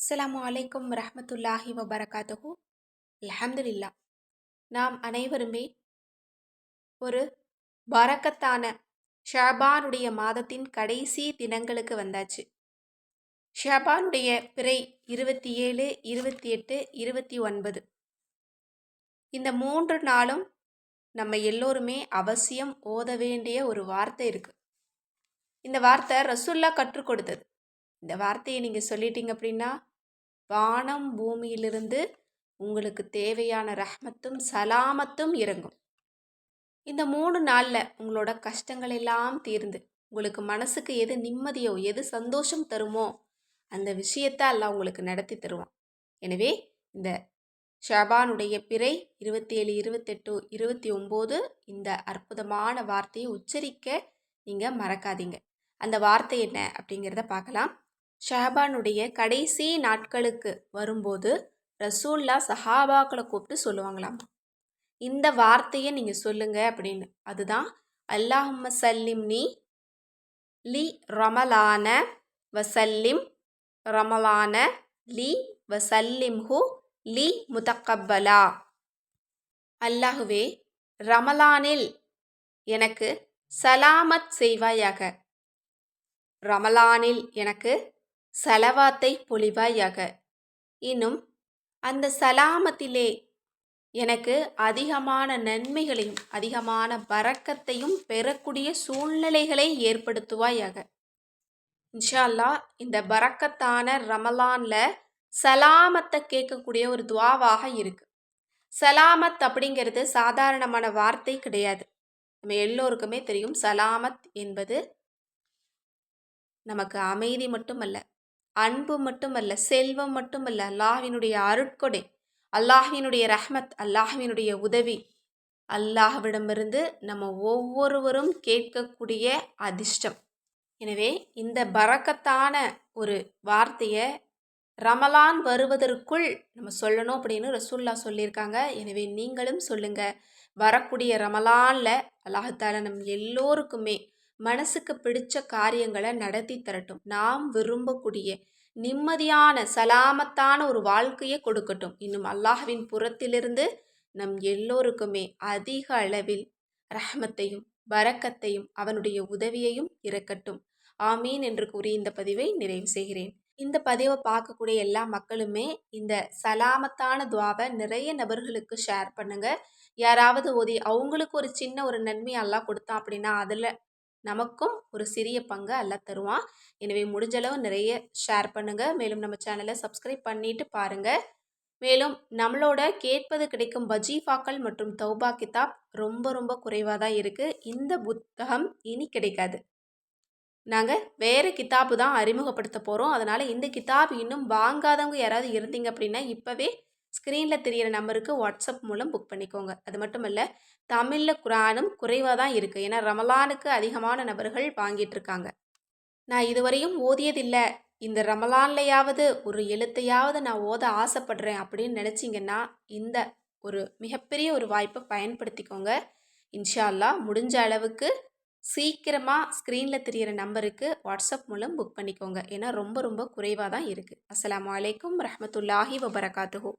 அஸ்ஸலாமு அலைக்கும் வரஹ்மத்துல்லாஹி வபரகாத்துஹு. அல்ஹம்துலில்லா. நாம் அனைவருமே ஒரு பரக்கத்தான ஷாபானுடைய மாதத்தின் கடைசி தினங்களுக்கு வந்தாச்சு. ஷாபானுடைய பிறை 27, 28, 29. இந்த 3 நாளும் நம்ம எல்லோருமே அவசியம் ஓத வேண்டிய ஒரு வார்த்தை இருக்கு. இந்த வார்த்தை ரசூல்லா கற்றுக் கொடுத்தது. இந்த வார்த்தையை நீங்கள் சொல்லிட்டீங்க அப்படின்னா வானம் பூமியிலிருந்து உங்களுக்கு தேவையான ரஹ்மத்தும் சலாமத்தும் இறங்கும். இந்த 3 நாளில் உங்களோட கஷ்டங்கள் எல்லாம் தீர்ந்து உங்களுக்கு மனசுக்கு எது நிம்மதியோ எது சந்தோஷம் தருமோ அந்த விஷயத்தை அல்லாஹ் உங்களுக்கு நடத்தி தருவான். எனவே இந்த ஷாபானுடைய பிறை 27, 28, 29 இந்த அற்புதமான வார்த்தையை உச்சரிக்க நீங்கள் மறக்காதீங்க. அந்த வார்த்தை என்ன அப்படிங்கிறத பார்க்கலாம். ஷாபானுடைய கடைசி நாட்களுக்கு வரும்போது ரசூல்லா சஹாபாக்களை கூப்பிட்டு சொல்லுவாங்களாம், இந்த வார்த்தையை நீங்கள் சொல்லுங்க அப்படின்னு. அதுதான் அல்லாஹும்ம சல்லிம்னி லி ரமலான வசல்லிம் ரமலான லி வசல்லிம்ஹு லி முதக்கப்பலா. அல்லாஹுவே, ரமலானில் எனக்கு சலாமத் செய்வாயாக, ரமலானில் எனக்கு சலவாத்தை பொழிவாயாக, இன்னும் அந்த சலாமத்திலே எனக்கு அதிகமான நன்மைகளையும் அதிகமான பரக்கத்தையும் பெறக்கூடிய சூழ்நிலைகளை ஏற்படுத்துவாயாக. இன்ஷா அல்லாஹ் இந்த பரக்கத்தான ரமலானில் சலாமத்தை கேட்கக்கூடிய ஒரு துவாவாக இருக்கு. சலாமத் அப்படிங்கிறது சாதாரணமான வார்த்தை கிடையாது. நம்ம எல்லோருக்குமே தெரியும், சலாமத் என்பது நமக்கு அமைதி மட்டுமல்ல, அன்பு மட்டுமல்ல, செல்வம் மட்டுமல்ல, அல்லாஹ்வினுடைய அருட்கொடை, அல்லாஹ்வினுடைய ரஹ்மத், அல்லாஹ்வினுடைய உதவி, அல்லாஹ்விடமிருந்து நம்ம ஒவ்வொருவரும் கேட்கக்கூடிய அதிர்ஷ்டம். எனவே இந்த பரக்கத்தான ஒரு வார்த்தையை ரமலான் வருவதற்குள் நம்ம சொல்லணும் அப்படின்னு ரசூல்லா சொல்லியிருக்காங்க. எனவே நீங்களும் சொல்லுங்க. வரக்கூடிய ரமலானில் அல்லாஹ்தாலா நம் எல்லோருக்குமே மனசுக்கு பிடிச்ச காரியங்களை நடத்தி தரட்டும். நாம் விரும்பக்கூடிய நிம்மதியான சலாமத்தான ஒரு வாழ்க்கையை கொடுக்கட்டும். இன்னும் அல்லாஹ்வின் புறத்திலிருந்து நம் எல்லோருக்குமே அதிக அளவில் ரஹ்மத்தையும் பரக்கத்தையும் அவனுடைய உதவியையும் இறக்கட்டும். ஆமீன் என்று கூறி இந்த பதிவை நிறைவு செய்கிறேன். இந்த பதிவை பார்க்கக்கூடிய எல்லா மக்களுமே இந்த சலாமத்தான துவாவை நிறைய நபர்களுக்கு ஷேர் பண்ணுங்க. யாராவது ஓதி அவங்களுக்கு ஒரு சின்ன ஒரு நன்மை அல்லாஹ் கொடுத்தான் அப்படின்னா அதில் நமக்கும் ஒரு சிறிய பங்கு அல்லாஹ் தருவான். எனவே முடிஞ்சளவு நிறைய ஷேர் பண்ணுங்க. மேலும் நம்ம சேனலை சப்ஸ்கிரைப் பண்ணிட்டு பாருங்க. மேலும் நம்மளோட கேட்பது கிடைக்கும் வஜீஃபாக்கள் மற்றும் தௌபா கிதாப் ரொம்ப ரொம்ப குறைவாக தான் இருக்குது. இந்த புத்தகம் இனி கிடைக்காது. நாங்கள் வேறு கிதாபு தான் அறிமுகப்படுத்த போகிறோம். அதனால் இந்த கிதாப் இன்னும் வாங்காதவங்க யாராவது இருந்தீங்க அப்படின்னா இப்போவே ஸ்க்ரீனில் தெரிகிற நம்பருக்கு வாட்ஸ்அப் மூலம் புக் பண்ணிக்கோங்க. அது மட்டும் இல்லை, தமிழில் குரானும் குறைவாக தான் இருக்குது. ஏன்னா ரமலானுக்கு அதிகமான நபர்கள் வாங்கிட்டு இருக்காங்க. நான் இதுவரையும் ஓதியதில்லை, இந்த ரமலான்லையாவது ஒரு எழுத்தையாவது நான் ஓத ஆசைப்படுறேன் அப்படின்னு நினச்சிங்கன்னா இந்த ஒரு மிகப்பெரிய ஒரு வாய்ப்பை பயன்படுத்திக்கோங்க. இன்ஷா அல்லாஹ் முடிஞ்ச அளவுக்கு சீக்கிரமாக ஸ்க்ரீனில் தெரிகிற நம்பருக்கு வாட்ஸ்அப் மூலம் புக் பண்ணிக்கோங்க. ஏன்னா ரொம்ப ரொம்ப குறைவாக தான் இருக்குது. அஸ்ஸலாமு அலைக்கும் வரஹ்மத்துல்லாஹி வபரகாத்துஹு.